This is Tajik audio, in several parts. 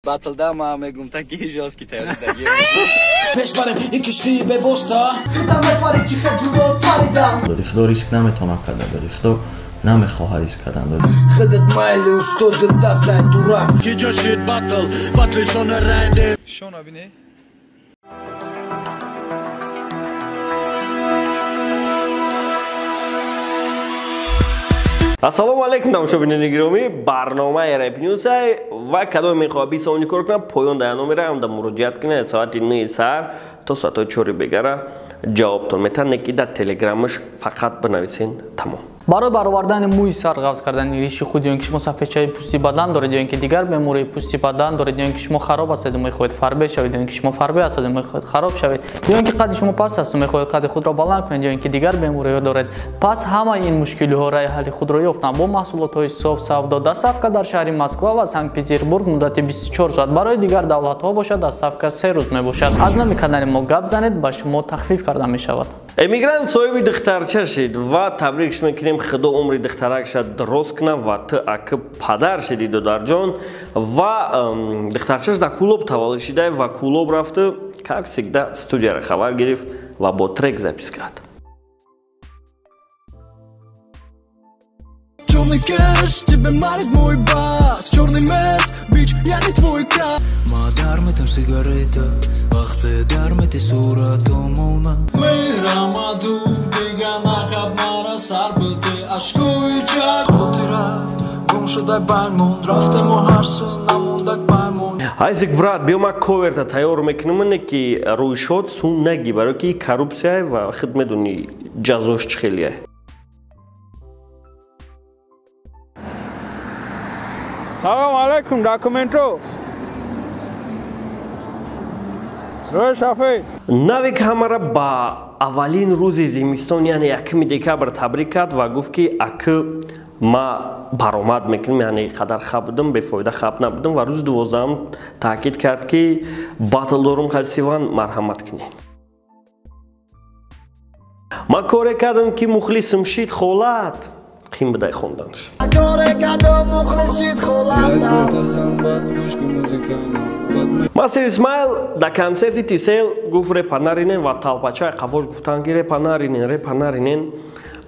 Batılda ma megum ta ki jos ki tayar dagi. Pesh barem in kishti be bosta. ریختو ریسک نمیتونم کردن ریختو نمیخواه ریسک کردن خدت مایلی استود دست دورا کی جاشید بطل شونه رده شونه بینی ассалому алейкум тамошобинини гиромӣ барномаи Rap News ва кадои мехоҳа 20 сони кор кунам поён дар номера анда муроҷиат кунед соати 9 сар то соати 4 бегара ҷавобтон метан неки дар телеграмаш фақат бинависен тамом. برای برآوردن موی سرقفز کردن ریش خود یا اینکه شما سفیدچای پوستی بدن دارید یا اینکه دیگر بیماری پوستی بدن دارید یا اینکه شما خراب هستید و میخواهید فربه شوید یا اینکه شما فربه هستید و میخواهید خراب شوید یا اینکه قد شما پس است و میخواهید قد خود را بلند کنید یا اینکه دیگر بیماری دارید پس همه این مشکل ها راه حل خود را یافتن با محصولات های صاف سودا در صفقه در شهر مسکو و سنت پترزبورگ مدت 24 ساعت برای دیگر دولت ها باشد در صفقه 3 روز می باشد از نام کانال ما گپ زنید با شما تخفیف کرده می شود. эмигрант соҳиби духтарча шид ва табрикш мекунем худо умри духтаракша дурост кунад ва ту аки падар шиди додарҷон ва духтарчаш дар кулоб таваллуд шида ва кулоб рафту как всегда студияро хабар гирифт ва бо трек запис кард. Черный кэш, тебе марит мой бас. Черный мес, бич, я не твой краб. Мадар мы там сигарета, вахты дар мы ты сурат умовна. Мы рамаду, дигана хабнара сарбыты, ашкуй чар. Хотира, гумшудай баймон, рафта мохарса, намундак баймон. Айзек брат, биё ма коверта тайёр мекунам неки рӯйшод сун наги барои ки коррупсия ва худ медуни ҷазош чӣ хеле. салом алейкум документо шафе навик ҳамара ба аввалин рӯзи зимистон яъне 1 декабр табрик кард ва гуфт ки аки ма баромад мекунем яъне қадар хаб будам бефоида хаб набудам ва рӯзи 12 таъкид кард ки батл дорум хасиван марҳамат кунӣ. ма коре кардам ки мухлисим шид холат қим бидай хонданаш Масир Исмаил да концерти Тисел гуфт репа наринен ва талпачаи қавош гуфтанд ки репа наринен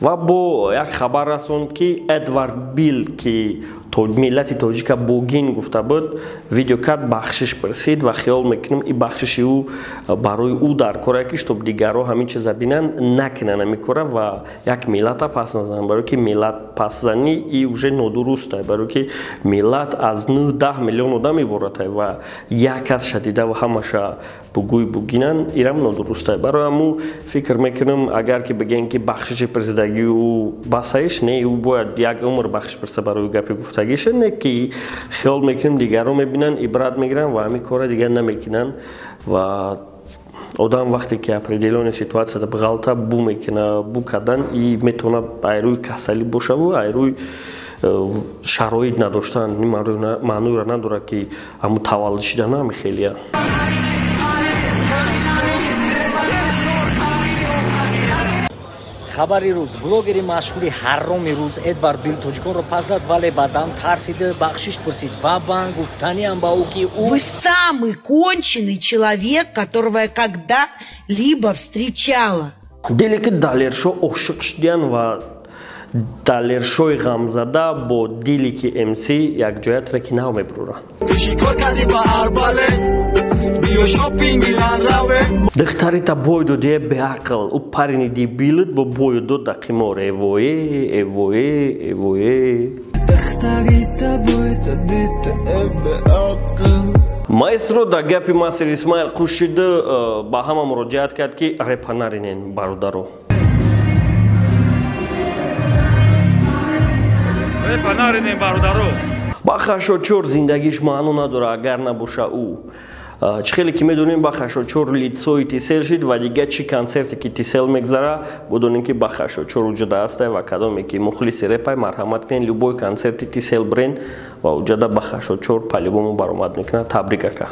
ва бо як хабар расонд ки Эдвард Бил ки миллати тоҷика богин гуфта буд видеокард бахшиш прасид ва хиёл мекунем и бахшиши ӯ барои ӯ дар кора ки чтоб дигарҳо ҳамин чиза бинанд накунанд ҳамин кора ва як миллата пас назананд барои ки миллат пасзанӣ и уже нодуруст барои ки миллат аз 9-10 миллион одам иборат ва як кас шадида ва ҳамаша бугӯи бугинанд ирам нодуруст барои ҳамӯ фикр мекунам агар ки бигӯем ки бахшиши прасидагии ӯ басаиш не ӯ бояд як умр бахшиш праса барои гапи гуфтагиша не ки хиёл мекунем дигарҳо мебинанд ибрат мегиранд ва ҳамин кора дигар намекунанд ва одам вақте ки определённая ситуатсияда биғалта бу мекуна бу кардан и метавонад айрӯи касалӣ бошаву айрӯи шароит надоштан маънӯиро надорад ки ҳамун таваллуд шидан ҳами хелия хабари рӯз блогери машҳури ҳарроми рӯз Эдвард Бил тоҷиконро пас зад вале баъдан тарсида бахшиш пурсид ва бан гуфтаниам ба ӯ ки Вы самый конченый человек, которого я когда-либо встречала. дили ки далершо ошиқ шудиян ва далершои ғамзада бо дили ки МС якҷоя треки нав мебурора духтарита бойду дие беақл ӯ парини ди билид бо бойду да қимор эвое маэстро да гапи Масир Исмаил қушида ба ҳама муроҷиат кард ки репа наринен бародаро ба хашочор зиндагиш маъно надорад агар набоша ӯ чӣ хеле ки медонем ба хашочор литсои Тисел шид ва дигар чӣ концерте ки Тисел мегзара бодонем ки ба хашочор уҷада аста ва кадоме ки мухлиси репай марҳамат кунед любой концерти Тисел брен ва уҷада ба хашочор палибому баромад мекунад табрик ака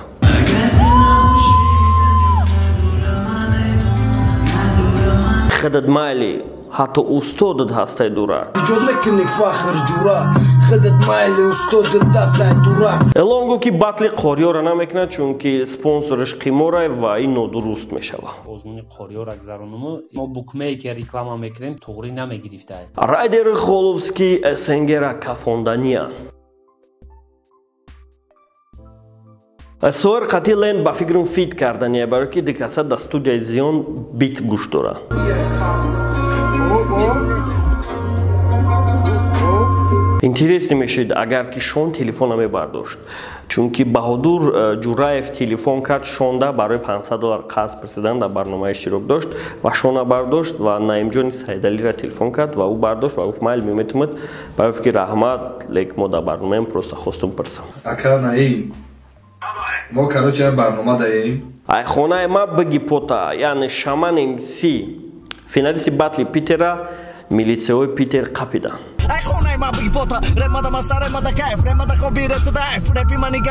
хадад майли ҳатто устодат ҳастай дурак. Иҷод мекунӣ фахр ҷура, худат майли устодат дастай дурак. Эълон гуфт ки батли қориёра намекунад, чунки спонсораш қимора ва ин нодуруст мешавад. озмуни қориёра гузаронуму мо букмейкер реклама мекунем туғри намегирифтад. Райдери Холовский СНГ-ра кафонданиянд. соир қатилен ба фикрам фит кардания, барои ки дикаса да студияи зиён бит гӯш дорад. интерес намешид агар ки шон телефона мебардошт, чунки Баҳодур Ҷураев телефон кард, шонда барои $500 қарз пресидан дар барномаи иштирок дошт ва шона бардошт ва Наимҷони Сайдалиро телефон кард ва ӯ бардошт ва гуфт майли меметумад, ба гуфт ки раҳмат, лек мо дар барномаем просто хостум пурсам. Ака Наим, мо короче барнома даем. Ай хонаи ма биги пота, яъне Шаман МС, финалисти батли Питера, милитсиёи Питер қапидан.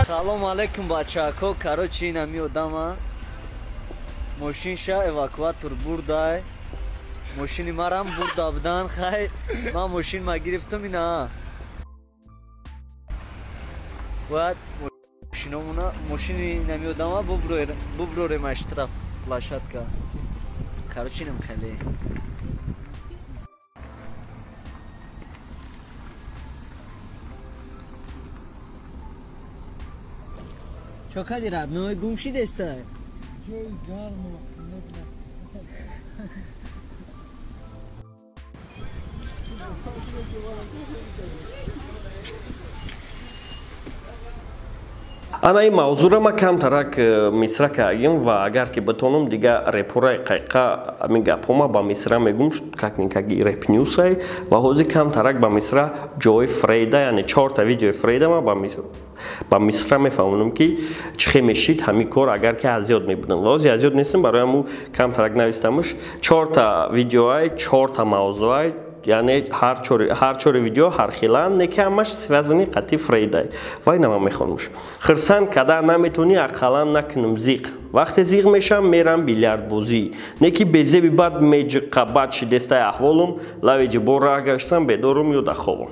Салом алейкум бачако, короче ин ами одама мошинша эвакуатор бурдай, мошини марам бурда будан, хай ман мошин ма гирифтам ина вот машинамуна мошини нами одама буброрем аштраф площадка, короче инам хеле Чокади родной, гумши дестай. Джой гармо. ана ин мавзуъро ма камтарак мисра кардем ва агар ки битонам дига репораи қайқа ами гапҳома ба мисра мегум каки реп ньюсай ва ҳозир камтарак ба мисра ҷои Фрейда, яъне 4 видеои Фрейда ма ба мисра мефаҳмонам ки чӣ хел мешид ҳамин кор агар ки азёд мебудам ва ҳозир азёд нестам, барои ҳаму камтарак навистамаш 4 видеои 4 мавзӯи, яъне ҳар чори видео ҳархеланд, неки ҳамаш связани қати Фрейдай ва инама мехонмаш. Хирсан када наметони ақалан накунам зиқ. Вақте зиқ мешам мерам бильярдбозӣ. Неки безеби бад меҷиқа бад шидестай аҳволум, лавеҷи бора гаштам бедорум ё дар хобам.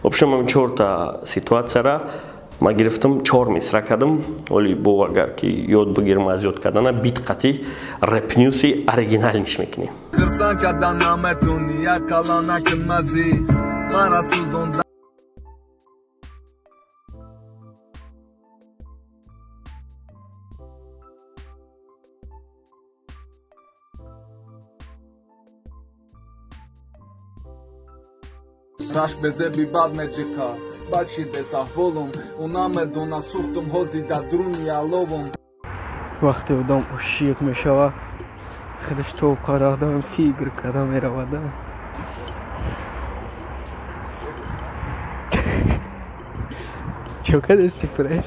В общем ҳам 4 ситуатсияра ма гирифтам 4 мисра кардам. Оли бо агар ки ёд бигирам аз ёд кардана бит қати реп ньюси оригинал ниш мекунем. Хирсан када наметони ақалан накунам зиқ. Мара сӯзонда Раш безеби бад меҷиқа бад шидес аҳволум унамедона сӯхтум ҳозида друни аловум. вақте одам ошиқ мешавад худаш то қарадан фикр када меравад. чокадасти фред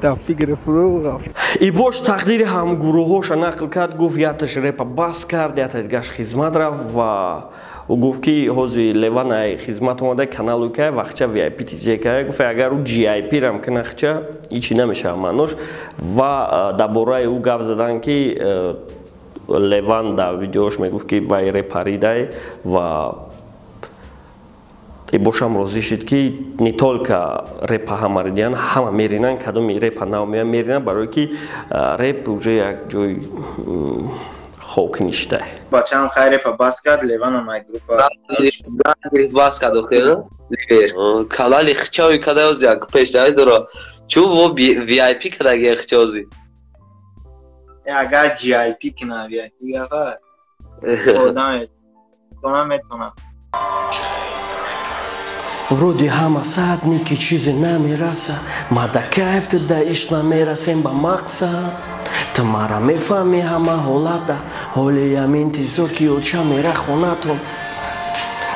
дар фикр фурӯ рафт. Ибош тақдири ҳамгурӯҳоша нақл кард, гуфт яташ репа бас кард, яташ гаш хизмат рафт ва ӯ гуфт ки ҳозир Леван ай хизмат омада каналу кай вақтча VIP тиҷе кай, гуфт агар ӯ GIP рам канахча ичи намешава маънош ва дар бораи ӯ гап задан ки Леван дар видеош мегуфт ки вай репаридай ва ибошам розӣ шид ки не толка репа ҳамаридиян ҳама меринан, кадоми репа навмея меринан, барое ки реп уже як ҷои хок ништай. Бачаам хай репа бас кард, Леванам ай группа гриф бас кард охтера ливер канали хичави кадаёз як пештай дора чӯ во VIP кадаги хичози агар GIP кина VIP гафа одам метонам вроде ҳама саъдни ки чизе намераса мада кайф да иш намерасем ба мақсад ту мара мефаҳми ҳама ҳолата ҳолиям интизор ки оча мера хонатон.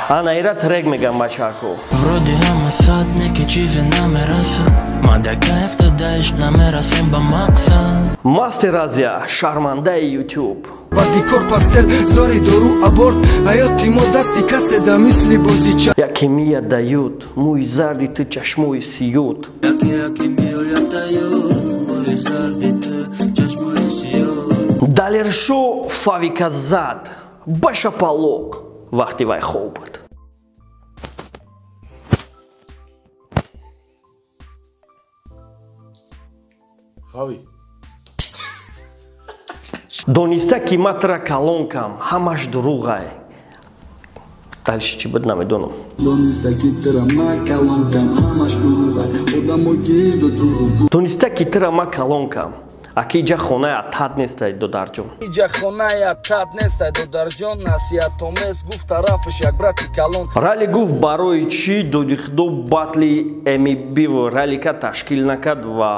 ана ира трек мегам бачако вроде ҳама саъдни ки чизе намераса мада кайф да иш намерасем ба мақсад. Мастер Азия, шармандаи YouTube. Бадикор пастел, зори дору аборт, ҳаёти мо дасти касе да мисли бозича. Яке мия дают, мӯи зарди ту чашмои сиёд. Яке мия дают, мӯи зарди ту чашмои сиёд. Далершо фавиказад, башапалоқ, вақти вай хоб буд. Хави. Дониста ки матра калонкам ҳамаш дурӯғай. Дальше чӣ буд намедонам. Дониста ки тира ма калонкам. Аки иҷа хоная тад нестай додарҷон. Иҷа хоная тад нестай додарҷон насиҳатомез гуфт тарафаш як брати калон. Ралли гуфт барои чӣ додихдо батли эмибив раллика ташкил накард ва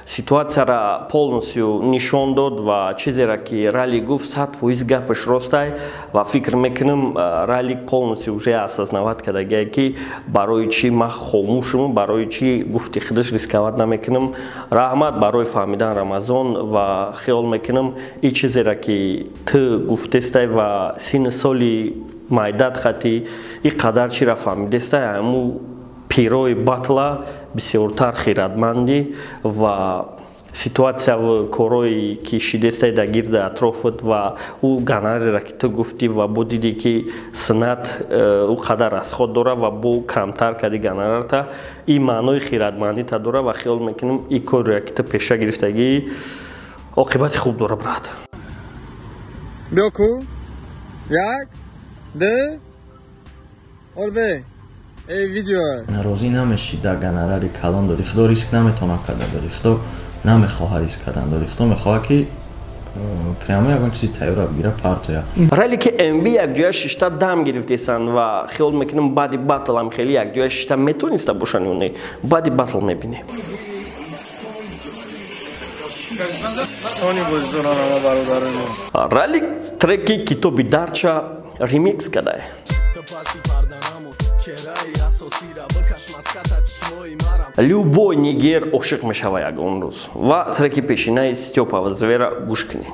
ситуатсияра полностью нишон дод ва чизеро ки ралли гуфт 100% гапаш ростай ва фикр мекунам ралли полностью уже осознават кардагия ки барои чӣ ма хомӯшам, барои чӣ гуфти худаш рисковат намекунам. Раҳмат барои фаҳмидан Рамазон ва хиёл мекунам ин чизеро ки ту гуфтестай ва синни соли майдат хати ин қадар чиро фаҳмидестай ҳаму пирои батла бисёртар хиратмандӣ ва ситуация ва корои ки шидестай дар гирди атрофат ва ӯ ганареро ки ту гуфтӣ ва бо дидӣ ки санъат ӯ қадар расход дора ва бо камтар кади ганарерта ин маънои хиратмандита дора ва хиёл мекунам ин кореро ки ту пеша гирифтагӣ оқибати хуб дора брат. Бёку як ду олбе видео розӣ намешӣ дар ганарари калон дори худо риск наметавона карда дори худо намехоҳа риск кардан дори худо мехоҳа ки прямо ягон чизи тайёра бигира партоя. Ралли ки МБ якҷоя шишта дам гирифтесан ва хиёл мекунам баъди батл ам хеле якҷоя шишта метавониста бошан ё не баъди батл мебинем. Ралли треки китоби дарча ремикс кадай. Любой нигер ошиқ мешава ягон рӯз ва треки пешинаи Стёпа Звера гӯш кунем.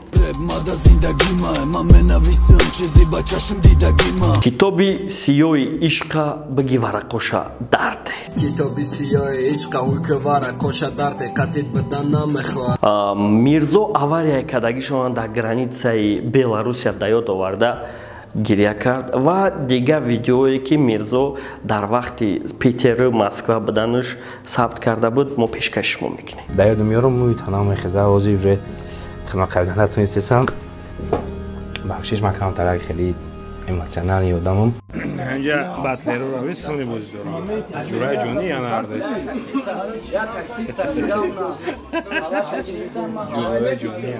Китоби сиёи ишқа биги варақоша дарде. Китоби сиёи ишқа ҳуйки варақоша дарде қатид бидан намехоҳад. Мирзо аварияе кардагишон дар границаи Беларусия да ёд оварда гирия кард ва дигар видеое ки Мирзо дар вақти Питеру Москва буданаш сабт карда буд мо пешкаши шумо мекунем. Да ёдам меёрам мӯи танам мехеза ҳозир уже хидмат кардан натунистесам бахшиш макам тараки хеле эмоционални ёдамам. Инҷа батлеро рависони бозидора ҷурай ҷони яна ардес ҷурай ҷони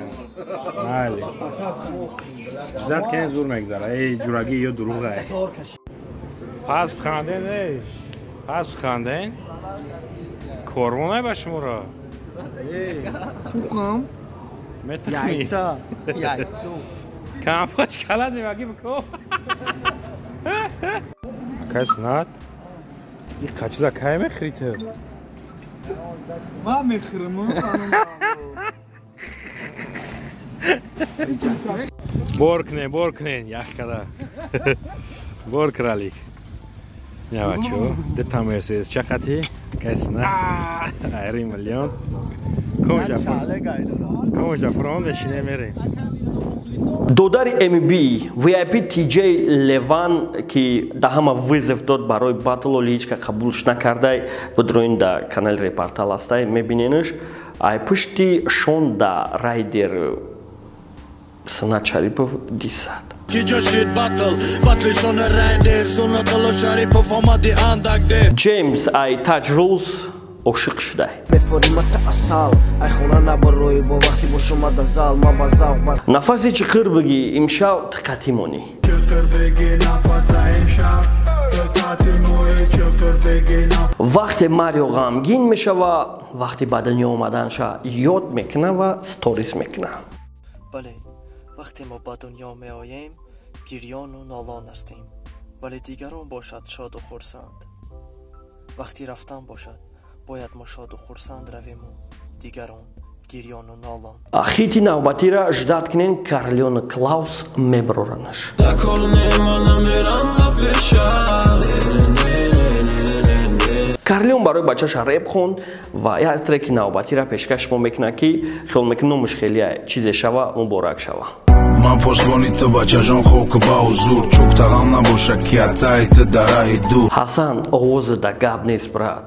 майли ждат кен зур мегзара эй ҷурагӣ ё дурӯғай пас биханден эй пас биханден корвонай ба шуморо пухам яйца яйцо кампоч калад мевагӣ бико акай снат и қачиза кай мехӯри ту ман мехӯрам бор кунен як када бор кралик явачо дета мерседес ча қати кай снат айри миллион комжа фрон нешине мерем. Додари МБ VIP TJ Леван ки да ҳама вызов дод барои батл оли ҳеч ка қабулш накардай будроин да канали репортал ҳастай мебиненаш ай пушти Шонда Райдер Санат Шарипов дисад Джеймс ай Таҷ Рулс ошиқ шудай нафаси чиқир бигӣ имшав диққатӣ монӣ вақте Марио ғамгин мешава вақти ба дунё омаданша ёд мекуна ва сторис мекуна. бале вақте мо ба дунё меоем гирёну нолон ҳастем вале дигарон бошад шоду хурсанд вақти рафтан бошад бояд мо шоду хурсанд равему дигарон гирёну нолон. Хити навбатира ждат кунен Карлион Клаус меброранаш. Карлион барои бачаша рэп хонд ва як треки навбатира пешкаш мо мекуна ки хиёл мекунам мушкилия чизе шава муборак шава. ман посбони ту бачаҷон хоку ба ҳузур чӯктағам набоша ки атаита дараи дур. Ҳасан овозида гап нест брат.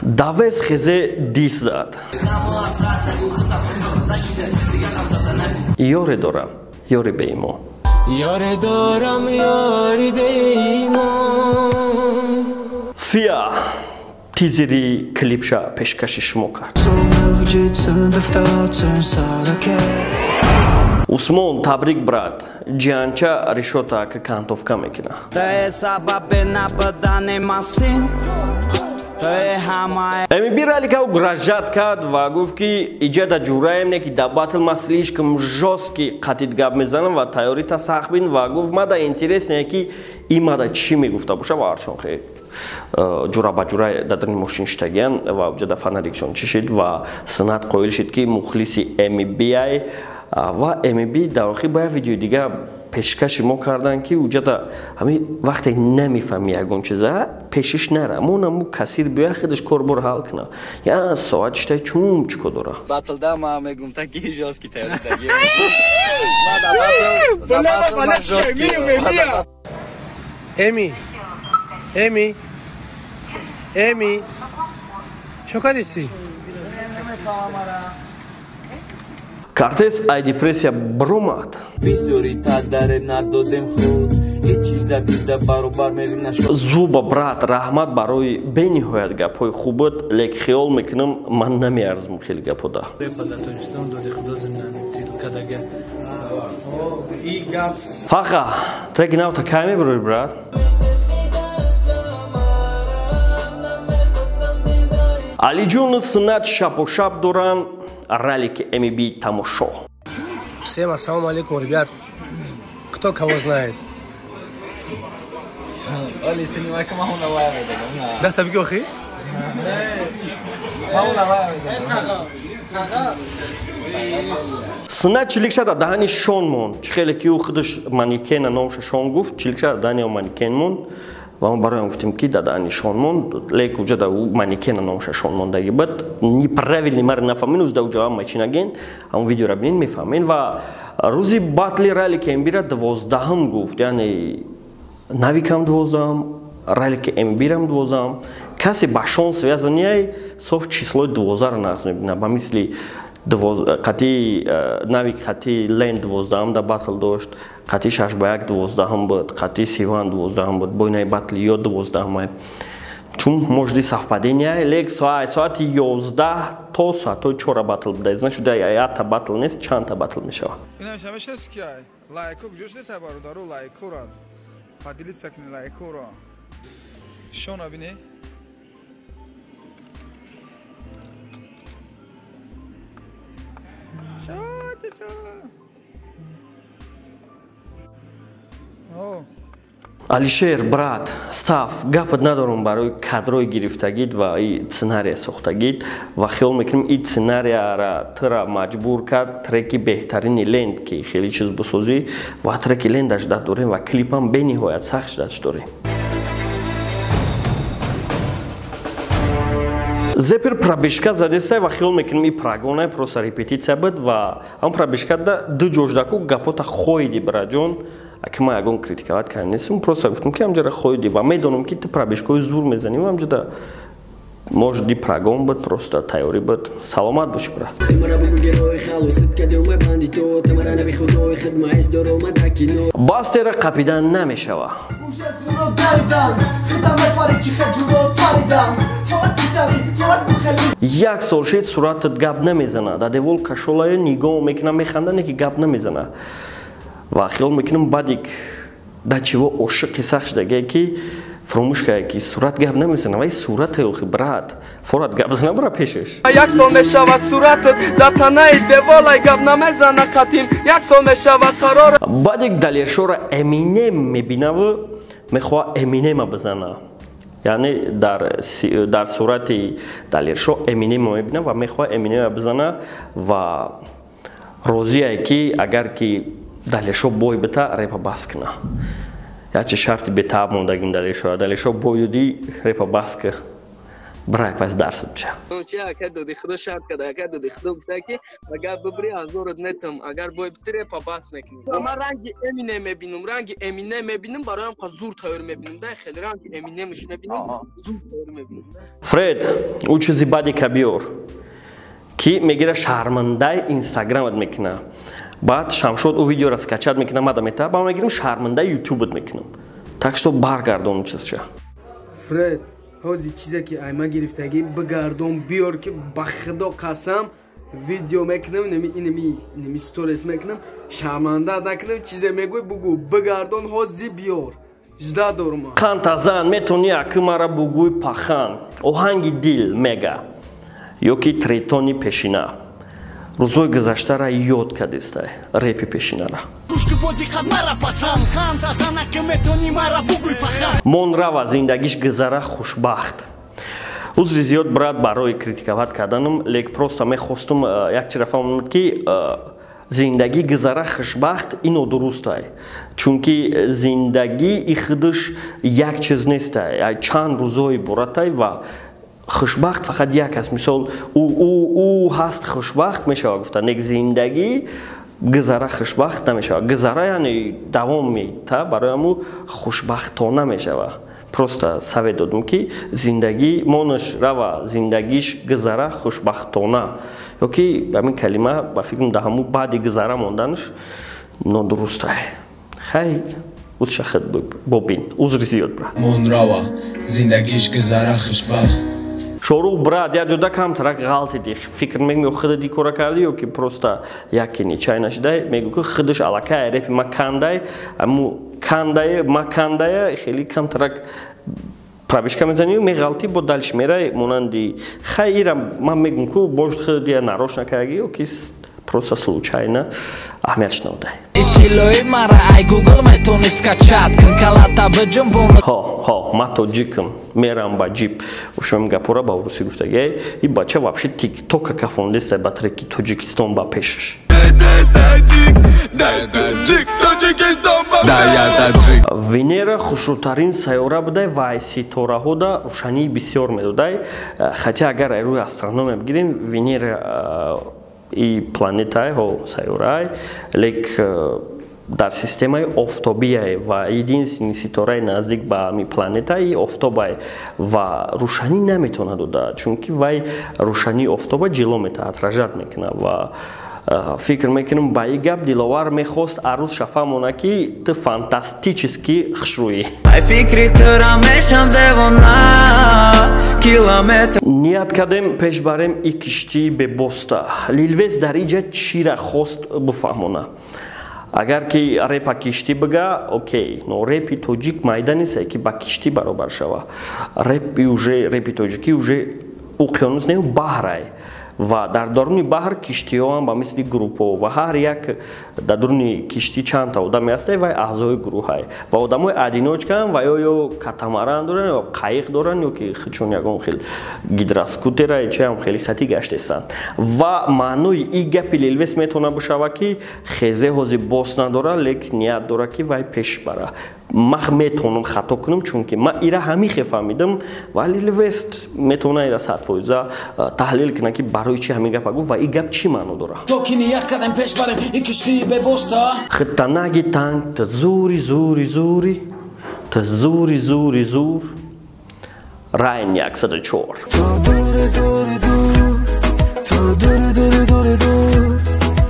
Давес хезе дис зад. Ёре дорам, ёре беимон. Ёре дорам, ёре беимон. Фия тизери клипша пешкаши шумо кард. Усмон табрик брат, ҷианча решота ки кантовка мекина. Эми бираликав гражат кард ва гуфт ки иҷада ҷураемне ки да батл маслишкам жостки қатид гап мезанам ва тайёрита сахт бин ва гуфт мада интересне ки имада чӣ мегуфта боша ва ҳарчон хе ҷура ба ҷура дадани мошин штагиян ва ҷада фанарикшон чӣ шид ва санат қоил шид ки мухлиси MBI ва MB дар охир ба як видеои дига пешкаши мо кардан ки уҷада ҳами вақте намефаҳми ягон чиза пешиш нара монаму касир биёя хидаш корбор ҳал кина я соат штай чум чико дора батлда ма мегумта ки жостки тайёрдаги Эми чё кадиси? Кортес ай депрессия бромад. Зуба брат раҳмат барои бениҳоят гапҳои хубат лек хиёл мекунам ман намеарзум хеле гапода. Фаха треки навта кай мебарори брат? Алиҷон Синат шапошап доран ралики MB тамошо. Всем ассаламу алейкум, ребят. Кто кого знает? Оли, снимай камауна лайва. Да, сабиги охи? Синат чиликшада даҳани шон монд. Чӣ хеле ки ӯ худаш манекена номша шон гуфт, чиликшада даҳани манекен монд. Ва мо бароям гуфтем ки дадаи нишон монд лек уҷада у манекена номша шон мондаги бад неправильни мари нафаҳмин узда уҷава мачинаген ҳамон видеора бинин мефаҳмин ва рӯзи батли ралики MB-ра 12 гуфт яъне навикам 12 ралики MB-рам 12 касе ба шон связанияй соф числои 12-ро нағз мебина ба мисли қати навик қати лен 12 да батл дошт қати 6-1 12 буд қати Сиван 12 буд бойнаи батли ё 12 май чун можди совпадения лек соати 11 то соати 4 батл буда значит ята батл нест чанда батл мешава инам шамешас ки лайко гӯш нест бародару лайкора падили сакни лайкора шона бине Алишер брат стаф гапат надорам барои кадрои гирифтагид ва и сценария сохтагид ва хиёл мекунам и сценарияра тира маҷбур кард треки беҳтарини ленд ки хеле чиз бисозӣ ва треки лендаш дад дорем ва клипам бениҳоят сахт дадш дорем зепер пробежка задестай ва хиёл мекунам и прогонай просто репетитсия буд ва ҳам пробежкада ду ҷождаку гапота хоиди браҷон ки ма ягон критикават карда нестам просто гуфтам ки ҳамҷара хоиди ва медонам ки ту пробежкаҳои зур мезанӣ ва ҳамҷада можди прогон буд просто тайёрӣ буд саломат боши брат бастера қапидан намешава як сол шед суратат гап намезана да девол кашолая нигоҳ мекунам механдане ки гап намезана ва хиёл мекунам бадик да чиво ошиқи сахт шудагае ки фромӯш кардае ки сурат гап намезана вай сурате охи брат форат гап зана бара пешаш як сол мешавад суратат дар танаи деволай гап намезана қатим як сол мешавад қарор бадик далершора Eminem мебинаву мехоҳа Eminem бизана яъне дар сурати далершо Eminem мебина ва мехоҳа Eminem бизана ва розие ки агар ки далешо бой бита репа бас кина яче шарти бетааб мондагим далешо бой дуди репа бас ки برای پس درست بشه. چه اگر دودی خدا شرط کرده اگر دودی خدا گفته که اگر ببری ازورت نتم اگر باید بتره پا بس نکنی. من رنگ امینه میبینم رنگ امینه میبینم برایم زور تایر میبینم ده خیلی رنگ امینه مش میبینم زور تایر میبینم. فرید او چیزی بعدی کبیر کی میگیره شرمنده اینستاگرامت میکنه بعد شمشاد او ویدیو را اسکچات میکنه مادا میتا با میگیرم شرمنده یوتیوبت میکنم так что برگردون چیزشه. فرید هازی چیزی که ایما گرفتگی بگردون بیار که بخدا قسم ویدیو میکنم نمی ستوریس میکنم شرمنده نکنم چیزی میگوی بگو بگردون هازی بیار جدا دارم کانتازان میتونی اکی مرا بگوی پخان اوهنگی دیل میگه یکی تریتونی پیشینا روزای گذشته را یاد کردیسته ریپی پیشینا را мон рава зиндагиш гузара хушбахт узри зиёд брат барои критиковат карданам лек просто мехостум як чиро фаҳмонам ки зиндагӣ гузара хушбахт ин нодурустай чунки зиндагӣ и худаш як чиз нестай чанд рӯзои боратай ва хушбахт фақат як аст мисол ӯ ҳаст хушбахт мешавад гуфта нек зиндагӣ гузара хушбахт намешавад гузара яъне давом меита барояму хушбахтона мешавад просто совет додам ки зиндагӣ монаш рава зиндагиш гузара хушбахтона ёки ҳамин калима ба фикрам даҳаму баъди гузара монданаш нодурустай хай узшахад бобин узри зиёд брат мон рава зиндагиш гузара хушбахт шорух брат як ҷода камтарак ғалти ди фикр мегӯ худади кора карди ё ки просто якини чай нашидай мегӯ ки худаш аллакай репи ма кандай аму кандая ма кандая хеле камтарак пробежка мезани меғалти бо далиш мерай монанди хай ира ман мегӯм ки бошд худия нарошна кардаги ё ки просто случайно аҳамиятш надай истилои мара ай гугл метони скачат кун калата баҷам бо ҳо ма тоҷикам мерам ба ҷиб общем гапора ба урусӣ гуфтаги и бача вообще тиктока кафондеста ба треки тоҷикистон ба пешаш венера хушрӯтарин сайёра будай ва ай ситораҳода рӯшании бисёр медодай хати агар ай рӯи астрономия бигирем венера и планетаи ҳо сайёраи лек дар системаи офтобияй ва единствени ситораи наздик ба ҳамин планетаи офтобай ва рӯшанӣ наметавонад дода чунки вай рӯшании офтоба ҷило метавад отражат мекунад ва фикр мекунам ба ин гап диловар мехост арӯз шафамона ки ту фантастически хушрӯӣ ният кардем пеш барем и киштии бебоста лилвес дар иҷа чира хост бифаҳмона агар ки репа киштӣ бига окей но репи тоҷик майда нестае ки ба киштӣ баробар шава репи тоҷикӣ уже уқёнус не баҳрай ва дар даруни баҳр киштиҳо ҳам ба мисли группҳо ва ҳар як дар даруни киштӣ чандта одаме ҳастае вай аъзои гурӯҳай ва одамои одиночкаам ва ё катамаран доранд ё қайиқ доранд ё ки чун ягон хел гидроскутера чаам хеле хати гаштестанд ва маънои ин гапи лилвес метавонад бошава ки хезе ҳозир бос надора лек ният дора ки вай пеш бара ман метавонам хато кунам чунки ман ира ҳамихе фаҳмидам ва лилвес метавонад ира 100% таҳлил кунад ки барои чи ҳамин гапа гуфт ва ин гап чӣ маъно дорад хиттанаги танг та зури зур райн 104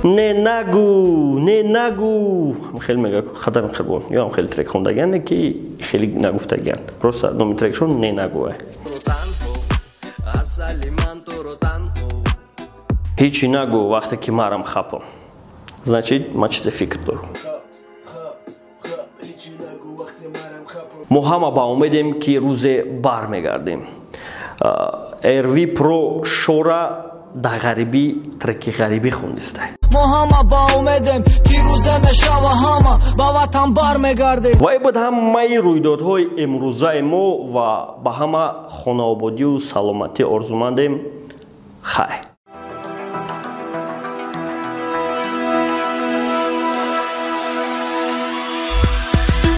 не нагу хеле мега хатам хербон ё хеле трек хондаган ки хеле нагуфтаган просто номи трекшон не нагу ҳечи нагу вақте ки марам хапам значит ман чизе фикр дорам мо ҳама ба умедем ки рӯзе бармегардем эрви про шора да ғарибӣ треки ғарибӣ хондистай мо ҳама ба умедем ки рӯзе мешава ҳама ба ватан бармегардем ва ин буд ҳамаи рӯйдодҳои имрӯзаи мо ва ба ҳама хонаободию саломатӣ орзумандем хай